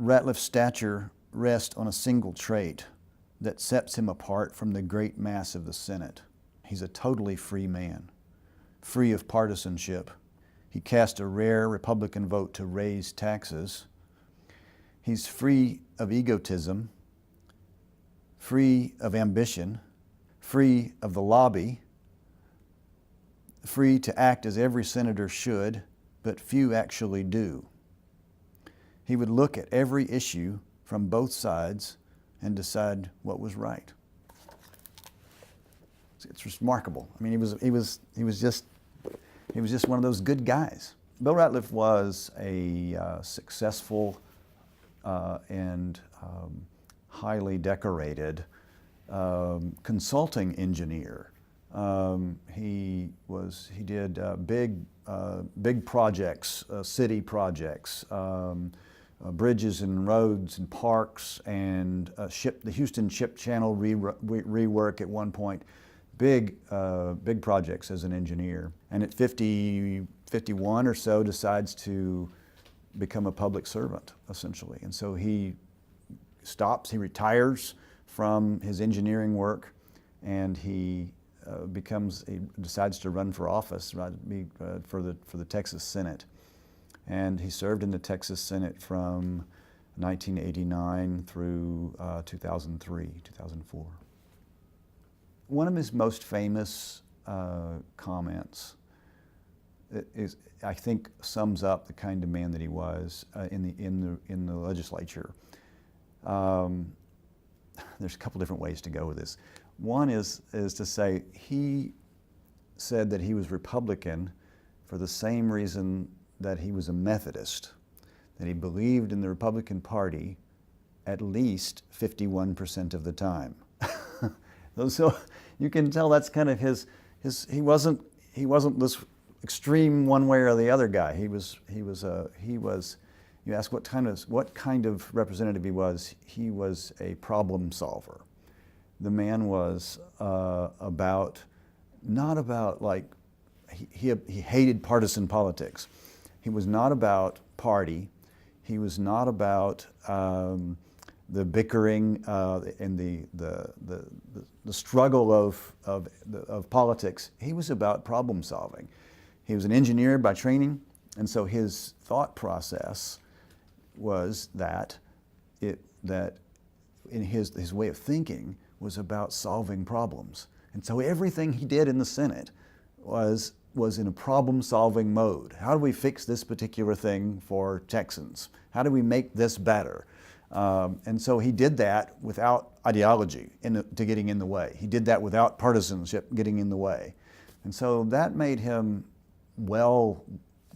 Ratliff's stature rests on a single trait that sets him apart from the great mass of the Senate. He's a totally free man, free of partisanship. He cast a rare Republican vote to raise taxes. He's free of egotism, free of ambition, free of the lobby, free to act as every senator should, but few actually do. He would look at every issue from both sides and decide what was right. It's remarkable. I mean, he was just one of those good guys. Bill Ratliff was a successful and highly decorated consulting engineer. He did big projects, city projects, bridges and roads and parks, and the Houston Ship Channel rework at one point. Big projects as an engineer. And at 51 or so decides to become a public servant, essentially. And so he retires from his engineering work, and he decides to run for office, for the Texas Senate. And he served in the Texas Senate from 1989 through 2003, 2004. One of his most famous comments I think sums up the kind of man that he was in the legislature. There's a couple different ways to go with this. One is to say he said that he was Republican for the same reason that he was a Methodist, that he believed in the Republican Party at least 51% of the time. So you can tell that's kind of he wasn't this extreme one way or the other guy. He was you ask what kind of representative he was a problem solver. The man was not about like, he hated partisan politics. He was not about party. He was not about the bickering and the struggle of politics. He was about problem solving. He was an engineer by training, and so his thought process was that in his way of thinking was about solving problems. And so everything he did in the Senate was in a problem-solving mode. How do we fix this particular thing for Texans? How do we make this better? And so he did that without ideology to getting in the way. He did that without partisanship getting in the way. And so that made him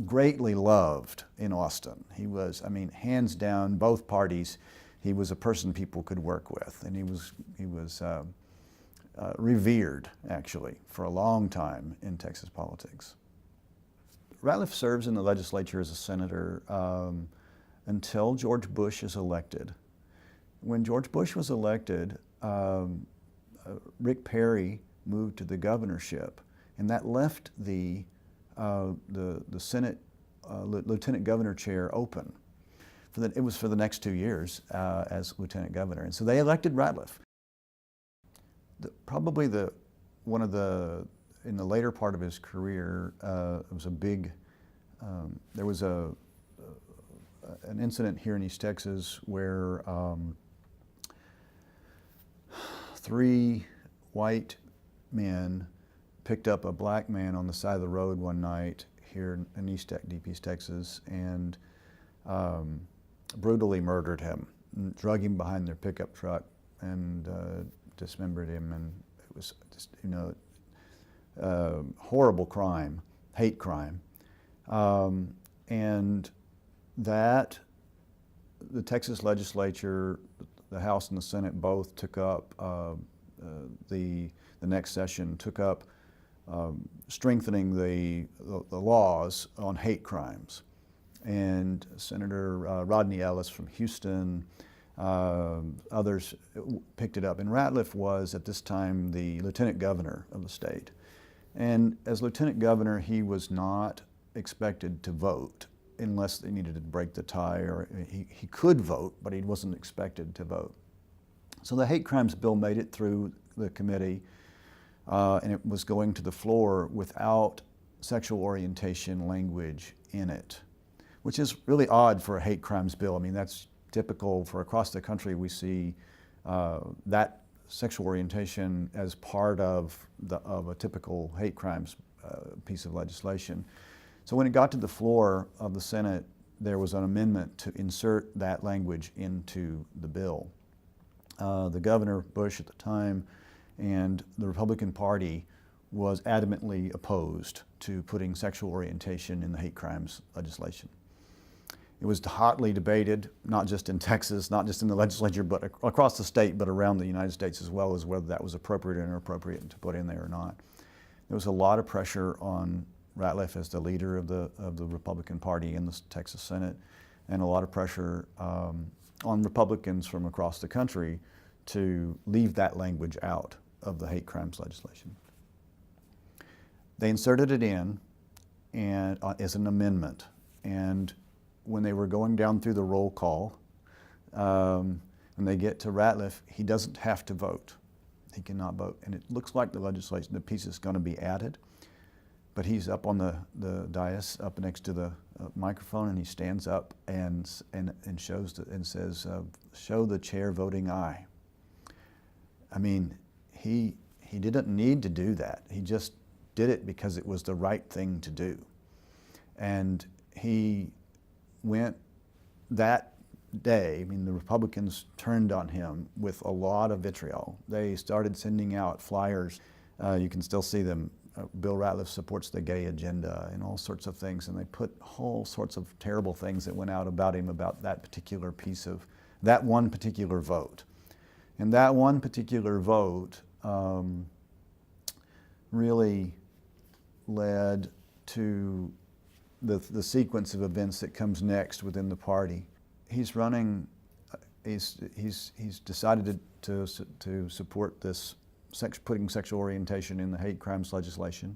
greatly loved in Austin. He was, I mean, hands down, both parties, he was a person people could work with, and he was revered, actually, for a long time in Texas politics. Ratliff serves in the legislature as a senator until George Bush is elected. When George Bush was elected, Rick Perry moved to the governorship, and that left the Senate lieutenant governor chair open. It was for the next 2 years as lieutenant governor, and so they elected Ratliff. In the later part of his career, there was an incident here in East Texas where 3 white men picked up a black man on the side of the road one night here in Deep East Texas, and brutally murdered him, and drug him behind their pickup truck, and dismembered him. And it was just, horrible crime, hate crime. And that the Texas legislature, the House and the Senate both took up, the next session took up strengthening the laws on hate crimes. And Senator Rodney Ellis from Houston, others picked it up. And Ratliff was, at this time, the lieutenant governor of the state. And as lieutenant governor, he was not expected to vote unless they needed to break the tie, or he could vote, but he wasn't expected to vote. So the hate crimes bill made it through the committee, and it was going to the floor without sexual orientation language in it, which is really odd for a hate crimes bill. I mean, that's typical for across the country. We see that sexual orientation as part of a typical hate crimes piece of legislation. So when it got to the floor of the Senate, there was an amendment to insert that language into the bill. The Governor Bush at the time and the Republican Party was adamantly opposed to putting sexual orientation in the hate crimes legislation. It was hotly debated, not just in Texas, not just in the legislature, but across the state, but around the United States as well, as whether that was appropriate or inappropriate to put in there or not. There was a lot of pressure on Ratliff as the leader of the Republican Party in the Texas Senate, and a lot of pressure on Republicans from across the country to leave that language out of the hate crimes legislation. They inserted it in and as an amendment, and when they were going down through the roll call, when they get to Ratliff, he doesn't have to vote. He cannot vote, and it looks like the legislation, the piece is going to be added, but he's up on the dais, up next to the microphone, and he stands up and shows and says, "Show the chair voting aye." I mean, he didn't need to do that. He just did it because it was the right thing to do, and he went that day. I mean, the Republicans turned on him with a lot of vitriol. They started sending out flyers. You can still see them. Bill Ratliff supports the gay agenda and all sorts of things, and they put all sorts of terrible things that went out about him, about that particular piece of, that one particular vote. And that one particular vote really led to the sequence of events that comes next within the party. He's running, he's decided to support this putting sexual orientation in the hate crimes legislation.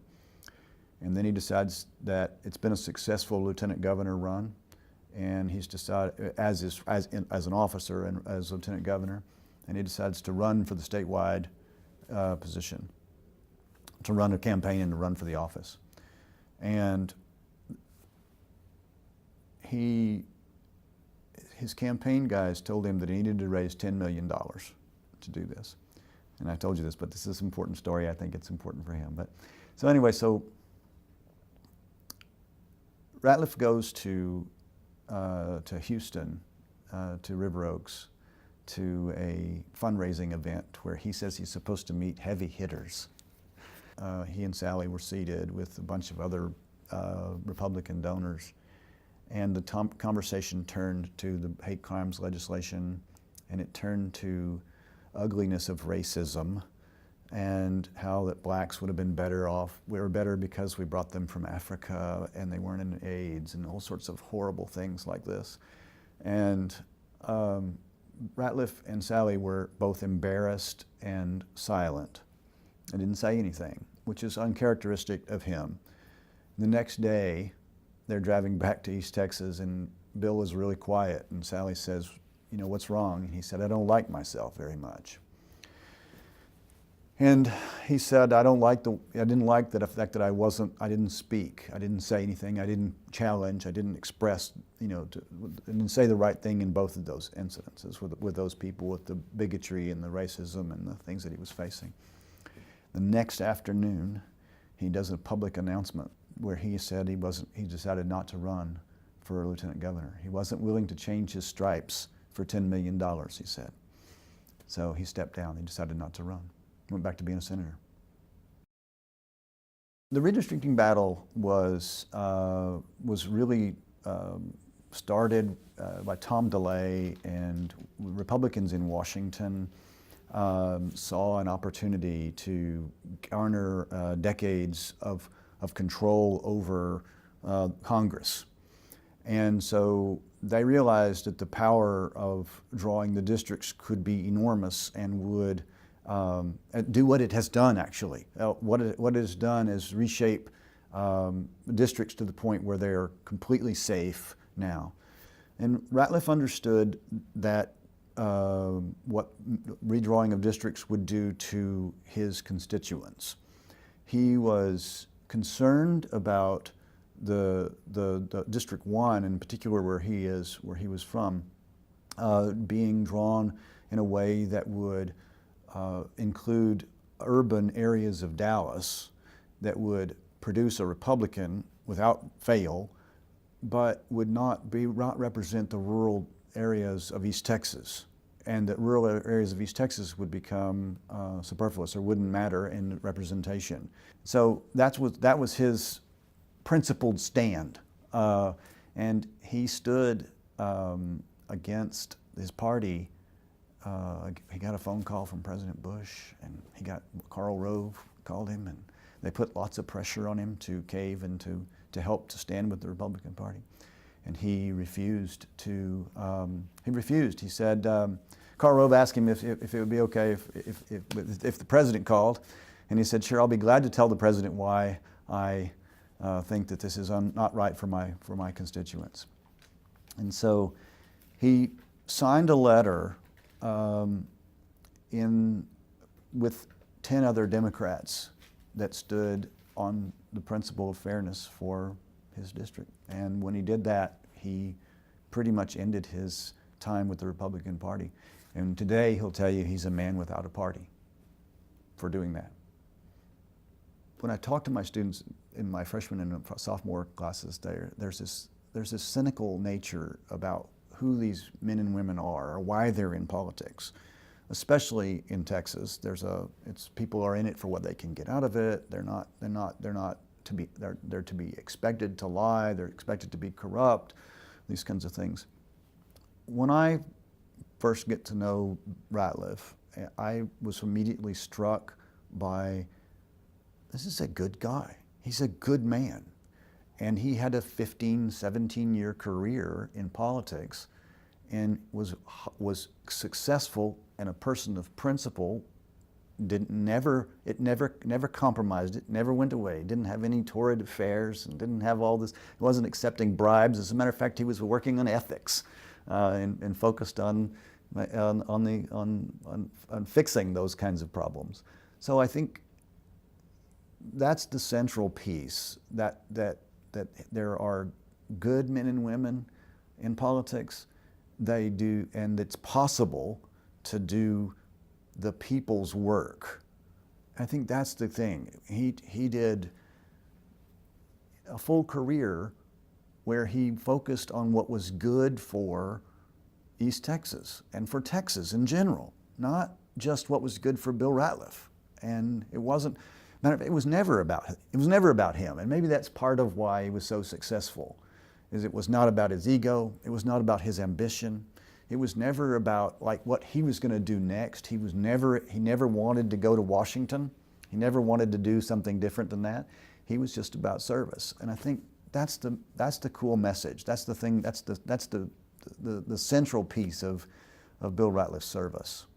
And then he decides that it's been a successful lieutenant governor run, and he's decided, as an officer and as lieutenant governor, and he decides to run for the statewide position, to run a campaign and to run for the office. And his campaign guys told him that he needed to raise $10 million to do this. And I told you this, but this is an important story. I think it's important for him. But so anyway, so Ratliff goes to Houston, to River Oaks, to a fundraising event where he says he's supposed to meet heavy hitters. He and Sally were seated with a bunch of other Republican donors, and the conversation turned to the hate crimes legislation, and it turned to ugliness of racism and how that blacks would have been better off. We were better because we brought them from Africa and they weren't in AIDS, and all sorts of horrible things like this. And Ratliff and Sally were both embarrassed and silent. I didn't say anything, which is uncharacteristic of him. The next day, they're driving back to East Texas, and Bill was really quiet, and Sally says, "You know, what's wrong?" And he said, "I don't like myself very much." And he said, I didn't like the fact that I didn't speak, I didn't say anything, I didn't challenge, I didn't express, I didn't say the right thing in both of those incidences with those people, with the bigotry and the racism and the things that he was facing. The next afternoon, he does a public announcement where he said he decided not to run for lieutenant governor. He wasn't willing to change his stripes for $10 million, he said. So he stepped down. He decided not to run. Went back to being a senator. The redistricting battle was really started by Tom DeLay, and Republicans in Washington saw an opportunity to garner decades of control over Congress. And so they realized that the power of drawing the districts could be enormous and would do what it has done, actually. What it has done is reshape districts to the point where they're completely safe now. And Ratliff understood that what redrawing of districts would do to his constituents. He was concerned about the District 1, in particular where he was from, being drawn in a way that would include urban areas of Dallas that would produce a Republican without fail, but would not represent the rural areas of East Texas, and that rural areas of East Texas would become superfluous or wouldn't matter in representation. So that was his principled stand, and he stood against his party. He got a phone call from President Bush, and Karl Rove called him, and they put lots of pressure on him to cave and to help to stand with the Republican Party. And he refused to, he said, Karl Rove asked him if it would be okay if the president called, and he said, sure, I'll be glad to tell the president why I think that this is not right for my constituents. And so he signed a letter with 10 other Democrats that stood on the principle of fairness for his district. And when he did that, he pretty much ended his time with the Republican Party. And today he'll tell you he's a man without a party for doing that. When I talk to my students in my freshman and sophomore classes, there's this cynical nature about who these men and women are or why they're in politics. Especially in Texas, people are in it for what they can get out of it. They're to be expected to lie. They're expected to be corrupt. These kinds of things. When I first get to know Ratliff, I was immediately struck by, this is a good guy. He's a good man. And he had a 15, 17-year career in politics and was successful and a person of principle. It never compromised it, never went away, didn't have any torrid affairs, and didn't have all this, he wasn't accepting bribes. As a matter of fact, he was working on ethics and focused on fixing those kinds of problems. So I think that's the central piece, that there are good men and women in politics. They do, and it's possible to do the people's work. I think that's the thing. He did a full career where he focused on what was good for East Texas and for Texas in general, not just what was good for Bill Ratliff. And it was never about him. And maybe that's part of why he was so successful, is it was not about his ego, it was not about his ambition. It was never about like what he was going to do next. He never wanted to go to Washington. He never wanted to do something different than that. He was just about service. And I think that's the cool message. That's the thing. That's the central piece of Bill Ratliff's service.